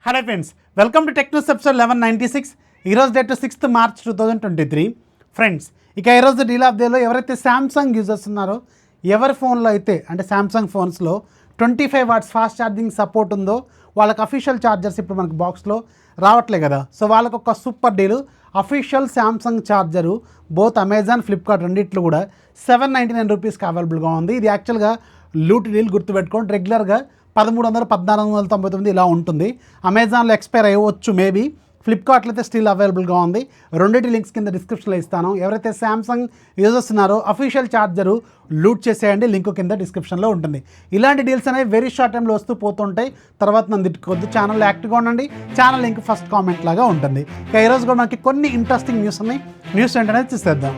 Hello friends, welcome to tech news episode 1196. ఈరోజు date 6th March 2023. Friends, ఇక ఈరోజు deal of డేలో ఎవరైతే శాంసంగ్ యూజర్స్ ఉన్నారో, ఎవరి ఫోన్లో అయితే అంటే శాంసంగ్ ఫోన్స్లో 25 వాట్స్ ఫాస్ట్ ఛార్జింగ్ సపోర్ట్ ఉందో వాళ్ళకి అఫీషియల్ ఛార్జర్స్ ఇప్పుడు మనకి బాక్స్లో రావట్లే కదా. సో వాళ్ళకు ఒక super deal, official Samsung charger both Amazon, Flipkart రెండిట్లో కూడా 799 రూపీస్కి అవైలబుల్గా ఉంది. ఇది యాక్చువల్గా లూట్ డీల్, గుర్తుపెట్టుకోండి. రెగ్యులర్గా 1300, 1499 ఇలా ఉంటుంది. అమెజాన్లో ఎక్స్పైర్ అయ్యవచ్చు మేబీ, ఫ్లిప్కార్ట్లో అయితే స్టిల్ అవైలబుల్గా ఉంది. రెండింటి లింక్స్ కింద డిస్క్రిప్షన్లో ఇస్తాను. ఎవరైతే శాంసంగ్ యూజర్స్ ఉన్నారో అఫీషియల్ ఛార్జరు లూట్ చేసేయండి, లింక్ కింద డిస్క్రిప్షన్లో ఉంటుంది. ఇలాంటి డీల్స్ అనేవి వెరీ షార్ట్ టైంలో వస్తూ పోతుంటాయి. తర్వాత నన్ను తిట్టుకోవద్దు, ఛానల్లో యాక్టివ్గా ఉండండి. ఛానల్ లింక్ ఫస్ట్ కామెంట్ లాగా ఉంటుంది. ఇక ఈరోజు కూడా మనకి కొన్ని ఇంట్రెస్టింగ్ న్యూస్ ఉన్నాయి. న్యూస్ ఏంటనేది చూసేద్దాం.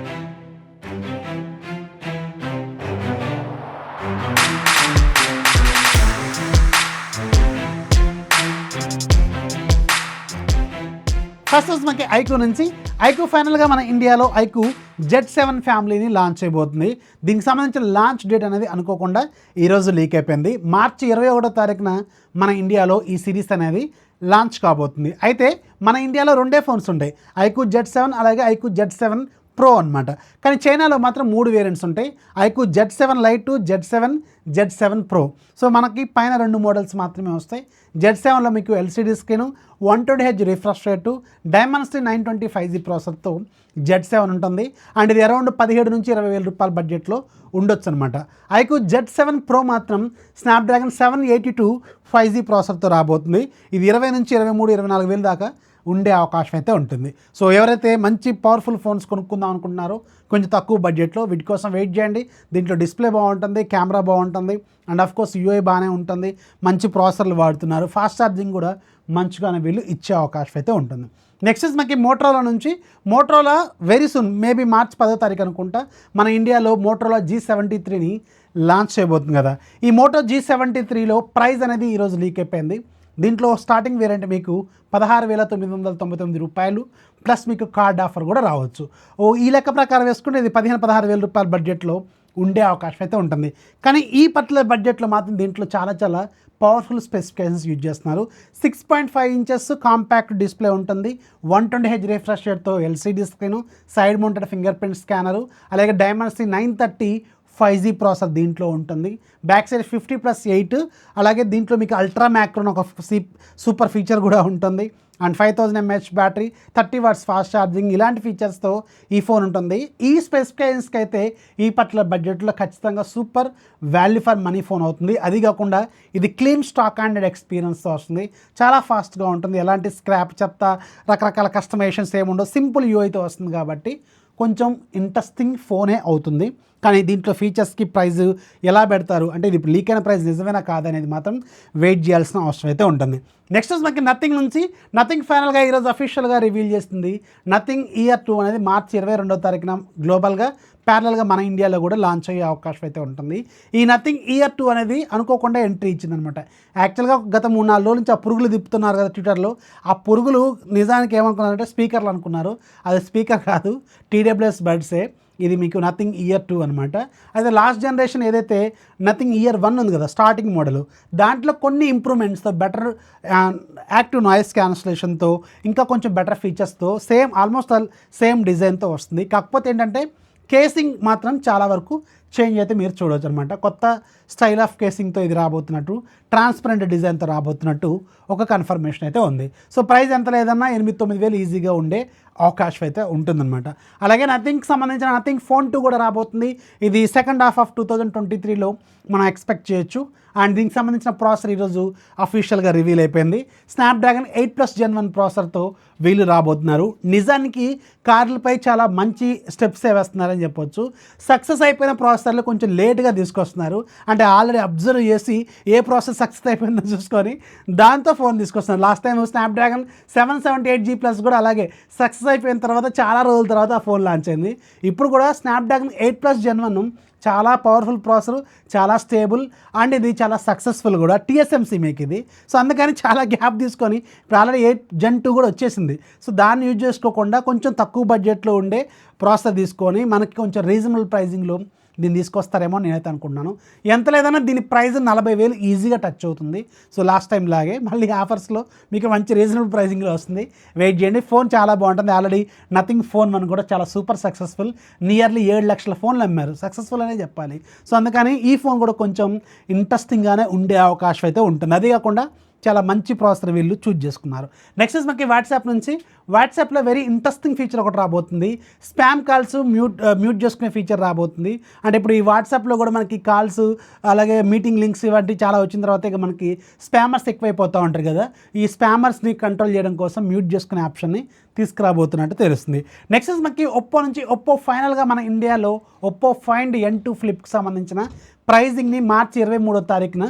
ఫస్ట్ వచ్చి మనకి iQOO నుంచి. iQOO ఫైనల్గా మన ఇండియాలో iQOO Z7 ఫ్యామిలీని లాంచ్ చేయబోతుంది. దీనికి సంబంధించిన లాంచ్ డేట్ అనేది అనుకోకుండా ఈరోజు లీక్ అయిపోయింది. మార్చి 21వ తారీఖున మన ఇండియాలో ఈ సిరీస్ అనేది లాంచ్ కాబోతుంది. అయితే మన ఇండియాలో రెండే ఫోన్స్ ఉంటాయి, iQOO Z7 అలాగే iQOO Z7 Pro అనమాట. కానీ చైనాలో మాత్రం 3 వేరియంట్స్ ఉంటాయి, iQOO Z7 Lite, Z7 Pro. So మనకి పైన 2 మోడల్స్ మాత్రమే వస్తాయి. Z7లో మీకు LCD screen, 120Hz refresh rate, Dimensity 920 5G ప్రాసెసర్తో Z7 ఉంటుంది. అండ్ ఇది అరౌండ్ 17 నుంచి 20 వేల రూపాయల బడ్జెట్లో ఉండొచ్చు అనమాట. iQOO Z7 Pro మాత్రం స్నాప్డ్రాగన్ 782 5G ప్రాసెసర్తో రాబోతుంది. ఇది 20 నుంచి 23, 24 వేలు దాకా ఉండే అవకాశం అయితే ఉంటుంది. సో ఎవరైతే మంచి పవర్ఫుల్ ఫోన్స్ కొనుక్కుందాం అనుకుంటున్నారో కొంచెం తక్కువ బడ్జెట్లో, వీటి కోసం వెయిట్ చేయండి. దీంట్లో డిస్ప్లే బాగుంటుంది, కెమెరా బాగుంటుంది, అండ్ ఆఫ్ కోర్స్ UI బాగానే ఉంటుంది. మంచి ప్రాసెసర్లు వాడుతున్నారు, ఫాస్ట్ ఛార్జింగ్ కూడా మంచిగానే వీళ్ళు ఇచ్చే అవకాశం అయితే ఉంటుంది. నెక్స్ట్ మనకి మోటరోలా నుంచి. మోటరోలా వెరీ సూన్, మేబీ మార్చి 10వ తారీఖు అనుకుంటా, మన ఇండియాలో మోటరోలా G73ని లాంచ్ చేయబోతుంది కదా. ఈ మోటో G73లో ప్రైస్ అనేది ఈరోజు లీక్ అయిపోయింది. దీంట్లో స్టార్టింగ్ వేరియంట్ మీకు 16,999 రూపాయలు ప్లస్ మీకు కార్డ్ ఆఫర్ కూడా రావచ్చు. ఈ లెక్క ప్రకారం వేసుకుంటే ఇది 15-16 వేల రూపాయల బడ్జెట్లో ఉండే అవకాశం అయితే ఉంటుంది. కానీ ఈ పర్టికులర్ బడ్జెట్లో మాత్రం దీంట్లో చాలా పవర్ఫుల్ స్పెసిఫికేషన్స్ యూజ్ చేస్తున్నారు. 6.5 ఇంచెస్ కాంపాక్ట్ డిస్ప్లే ఉంటుంది, 120Hz రిఫ్రెష్ రేట్తో LCD screen, side mounted fingerprint scanner, అలాగే డైమెన్సిటీ 930 5G ప్రాసెసర్ దీంట్లో ఉంటుంది. బ్యాక్ సైడ్ 50+8, అలాగే దీంట్లో మీకు అల్ట్రా మ్యాక్రోన్ ఒక సూపర్ ఫీచర్ కూడా ఉంటుంది. And 5000 mAh battery, 30 watts fast charging, ఇలాంటి ఫీచర్స్తో ఈ ఫోన్ ఉంటుంది. ఈ స్పెసిఫికేషన్స్కి అయితే ఈ పర్టికులర్ బడ్జెట్లో ఖచ్చితంగా super value for money phone అవుతుంది. అది కాకుండా ఇది క్లీన్ స్టాక్ హ్యాండెడ్ ఎక్స్పీరియన్స్తో వస్తుంది, చాలా ఫాస్ట్గా ఉంటుంది, ఎలాంటి స్క్రాప్, చెత్త, రకరకాల కస్టమైజేషన్స్ ఏముండవు, సింపుల్ UIతో వస్తుంది కాబట్టి కొంచెం ఇంట్రెస్టింగ్ ఫోనే అవుతుంది. కానీ దీంట్లో ఫీచర్స్కి ప్రైస్ ఎలా పెడతారు అంటే ఇది లీక్ అయిన ప్రైస్ నిజమేనా కాదనేది మాత్రం వెయిట్ చేయాల్సిన అవసరం అయితే ఉంటుంది. నెక్స్ట్ మనకి నథింగ్ నుంచి. నథింగ్ ఫైనల్గా ఈరోజు అఫీషియల్గా రివీల్ చేస్తుంది. నథింగ్ ఇయర్ 2 అనేది మార్చి 22వ తారీఖున గ్లోబల్గా ప్యారలల్గా మన ఇండియాలో కూడా లాంచ్ అయ్యే అవకాశం అయితే ఉంటుంది. ఈ నథింగ్ ఇయర్ 2 అనేది అనుకోకుండా ఎంట్రీ ఇచ్చిందనమాట. యాక్చువల్గా గత 3-4 రోజుల నుంచి ఆ పురుగులు తిప్పుతున్నారు కదా ట్విట్టర్లో. ఆ పురుగులు నిజానికి ఏమనుకున్నారంటే స్పీకర్లు అనుకున్నారు. అది స్పీకర్ కాదు, TWS బడ్సే. ఇది మీకు నథింగ్ ఇయర్ 2 అనమాట. అయితే లాస్ట్ జనరేషన్ ఏదైతే నథింగ్ ఇయర్ 1 ఉంది కదా, స్టార్టింగ్ మోడల్, దాంట్లో కొన్ని ఇంప్రూవ్మెంట్స్తో, బెటర్ యాక్టివ్ నాయిస్ క్యాన్సిలేషన్తో, ఇంకా కొంచెం బెటర్ ఫీచర్స్తో, ఆల్మోస్ట్ సేమ్ డిజైన్తో వస్తుంది. కాకపోతే ఏంటంటే కేసింగ్ మాత్రం చాలా వరకు చేంజ్ అయితే మీరు చూడవచ్చు అనమాట. కొత్త స్టైల్ ఆఫ్ కేసింగ్తో ఇది రాబోతున్నట్టు, ట్రాన్స్పరెంట్ డిజైన్తో రాబోతున్నట్టు ఒక కన్ఫర్మేషన్ అయితే ఉంది. సో ప్రైస్ ఎంత లేదన్నా 8-9 వేలు ఈజీగా ఉండే అవకాశం అయితే ఉంటుందన్నమాట. అలాగే నథింగ్కి సంబంధించిన నథింగ్ ఫోన్ 2 కూడా రాబోతుంది. ఇది సెకండ్ హాఫ్ ఆఫ్ 2023లో మనం ఎక్స్పెక్ట్ చేయొచ్చు. అండ్ దీనికి సంబంధించిన ప్రాసెసర్ ఈరోజు అఫీషియల్గా రివీల్ అయిపోయింది. స్నాప్డ్రాగన్ 8+ Gen 1 ప్రాసెసర్తో వీళ్ళు రాబోతున్నారు. నిజానికి కార్లపై చాలా మంచి స్టెప్సే వేస్తున్నారని చెప్పొచ్చు. సక్సెస్ అయిపోయిన ప్రాసెసర్లు కొంచెం లేట్గా తీసుకొస్తున్నారు. అంటే ఆల్రెడీ అబ్జర్వ్ చేసి ఏ ప్రాసెస్ సక్సెస్ అయిపోయిందో చూసుకొని దాంతో ఫోన్ తీసుకొస్తున్నారు. లాస్ట్ టైం స్నాప్డ్రాగన్ 778G+ కూడా అలాగే సక్సెస్ అయిపోయిన తర్వాత చాలా రోజుల తర్వాత ఆ ఫోన్ లాంచ్ అయింది. ఇప్పుడు కూడా స్నాప్డ్రాగన్ 8+ Gen 1 చాలా పవర్ఫుల్ ప్రాసెసర్, చాలా స్టేబుల్, అండ్ ఇది చాలా సక్సెస్ఫుల్ కూడా. TSMC మేక్ ఇది. సో అందుకని చాలా గ్యాప్ తీసుకొని ఇప్పుడు ఆల్రెడీ 8 Gen 2 కూడా వచ్చేసింది. సో దాన్ని యూజ్ చేసుకోకుండా కొంచెం తక్కువ బడ్జెట్లో ఉండే ప్రాసెసర్ తీసుకొని మనకి కొంచెం రీజనబుల్ ప్రైజింగ్లో దీన్ని తీసుకొస్తారేమో నేనైతే అనుకుంటున్నాను. ఎంత లేదన్నా దీని ప్రైస్ 40,000 ఈజీగా టచ్ అవుతుంది. సో లాస్ట్ టైం లాగే మళ్ళీ ఆఫర్స్లో మీకు మంచి రీజనబుల్ ప్రైసింగ్లో వస్తుంది. వెయిట్ చేయండి. ఫోన్ చాలా బాగుంటుంది. ఆల్రెడీ నథింగ్ ఫోన్ వన్ కూడా చాలా సూపర్ సక్సెస్ఫుల్. నియర్లీ 7 లక్షల ఫోన్లు అమ్మారు. సక్సెస్ఫుల్ అనే చెప్పాలి. సో అందుకని ఈ ఫోన్ కూడా కొంచెం ఇంట్రెస్టింగ్గానే ఉండే అవకాశం అయితే ఉంటుంది. అదే కాకుండా చాలా మంచి ప్రాసెసర్ వీళ్ళు చూజ్ చేసుకున్నారు. నెక్స్ట్ మనకి వాట్సాప్ నుంచి వాట్సాప్లో వెరీ ఇంట్రెస్టింగ్ ఫీచర్ ఒకటి రాబోతుంది. స్పామ్ కాల్స్ మ్యూట్ చేసుకునే ఫీచర్ రాబోతుంది. అంటే ఇప్పుడు ఈ వాట్సాప్లో కూడా మనకి కాల్స్ అలాగే మీటింగ్ లింక్స్ ఇవన్నీ చాలా వచ్చిన తర్వాత ఇక మనకి స్పామర్స్ ఎక్కువైపోతూ ఉంటారు కదా. ఈ స్పామర్స్ని కంట్రోల్ చేయడం కోసం మ్యూట్ చేసుకునే ఆప్షన్ని తీసుకురాబోతున్నట్టు తెలుస్తుంది. నెక్స్ట్ మనకి ఒప్పో నుంచి ఒప్పో ఫైనల్గా మన ఇండియాలో ఒప్పో ఫైండ్ N2 ఫ్లిప్కి సంబంధించిన ప్రైజింగ్ని మార్చి 23వ తారీఖున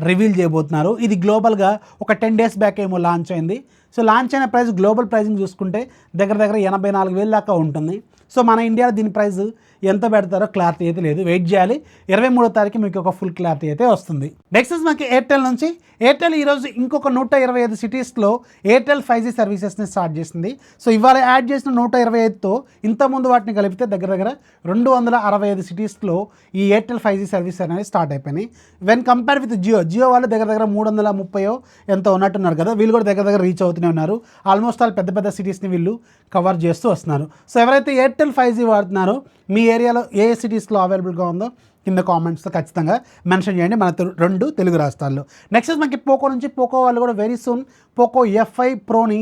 రివీల్ చేయబోతున్నారు. ఇది గ్లోబల్గా ఒక 10 డేస్ బ్యాక్ ఏమో లాంచ్ అయింది. సో లాంచ్ అయిన ప్రైస్ గ్లోబల్ ప్రైజింగ్ చూసుకుంటే దగ్గర 84,000 దాకా ఉంటుంది. సో మన ఇండియాలో దీని ప్రైస్ ఎంత పెడతారో క్లారిటీ అయితే లేదు. వెయిట్ చేయాలి. 23వ తారీఖు మీకు ఒక ఫుల్ క్లారిటీ అయితే వస్తుంది. నెక్స్ట్ మనకి ఎయిర్టెల్ నుంచి ఎయిర్టెల్ ఈరోజు ఇంకొక 125 సిటీస్లో ఎయిర్టెల్ 5G సర్వీసెస్ని స్టార్ట్ చేసింది. సో ఇవాళ యాడ్ చేసిన 125తో ఇంతకుముందు వాటిని కలిపితే దగ్గర 265 సిటీస్లో ఈ ఎయిర్టెల్ 5G సర్వీస్ అనేది స్టార్ట్ అయిపోయినాయి. వెన్ కంపేర్ విత్ జియో వాళ్ళు దగ్గర 330 ఎంతో ఉన్నట్టున్నారు కదా. వీళ్ళు కూడా దగ్గర రీచ్ అవుతూనే ఉన్నారు. ఆల్మోస్ట్ ఆల్ పెద్ద సిటీస్ని వీళ్ళు కవర్ చేస్తూ వస్తున్నారు. సో ఎవరైతే ఎయిర్టెల్ 5G వాడుతున్నారో మీ ఏరియాలో ఏ సిటీస్లో అవైలబుల్గా ఉందో కింద కామెంట్స్లో ఖచ్చితంగా మెన్షన్ చేయండి మన 2 తెలుగు రాష్ట్రాల్లో. నెక్స్ట్ మనకి పోకో నుంచి పోకో వాళ్ళు కూడా వెరీ సూన్ పోకో F5 ప్రోని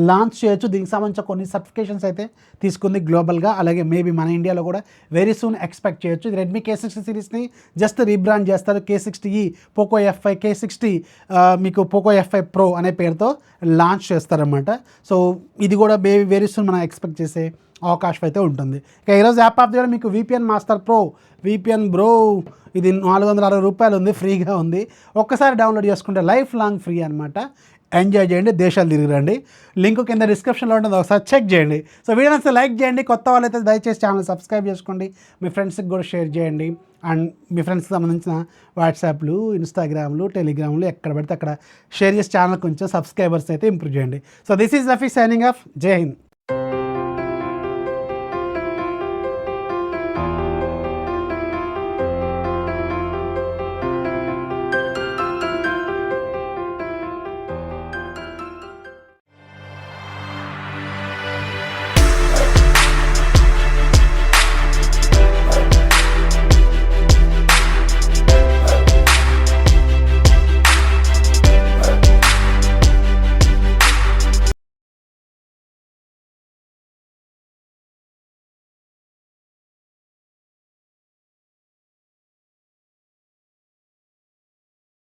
లాంచ్ చేయొచ్చు. దీనికి సంబంధించిన కొన్ని సర్టిఫికేషన్స్ అయితే తీసుకుంది గ్లోబల్గా. అలాగే మేబీ మన ఇండియాలో కూడా వెరీ సూన్ ఎక్స్పెక్ట్ చేయొచ్చు. రెడ్మీ K60 సిరీస్ని జస్ట్ రీబ్రాండ్ చేస్తారు. K60e పోకో F5 K60 మీకు పోకో F5 ప్రో అనే పేరుతో లాంచ్ చేస్తారన్నమాట. సో ఇది కూడా వెరీ సూన్ మనం ఎక్స్పెక్ట్ చేసే అవకాశం అయితే ఉంటుంది. ఇక ఈరోజు యాప్ ఆఫ్ ది డే మీకు VPN master pro VPN bro ఇది 460 రూపాయలు ఉంది, ఫ్రీగా ఉంది. ఒక్కసారి డౌన్లోడ్ చేసుకుంటే లైఫ్ లాంగ్ ఫ్రీ అనమాట. ఎంజాయ్ చేయండి, దేశాలు తిరిగిరండి. లింక్ కింద డిస్క్రిప్షన్లో ఉంటుంది, ఒకసారి చెక్ చేయండి. సో వీడియో నచ్చితే లైక్ చేయండి. కొత్త వాళ్ళైతే దయచేసి ఛానల్ సబ్స్క్రైబ్ చేసుకోండి. మీ ఫ్రెండ్స్కి కూడా షేర్ చేయండి. అండ్ మీ ఫ్రెండ్స్కి సంబంధించిన వాట్సాప్లు, ఇన్స్టాగ్రామ్లు, టెలిగ్రామ్లు ఎక్కడ పడితే అక్కడ షేర్ చేసి ఛానల్ కొంచెం సబ్స్క్రైబర్స్ అయితే ఇంప్రూవ్ చేయండి. So this is Rafi signing off. జై హింద్.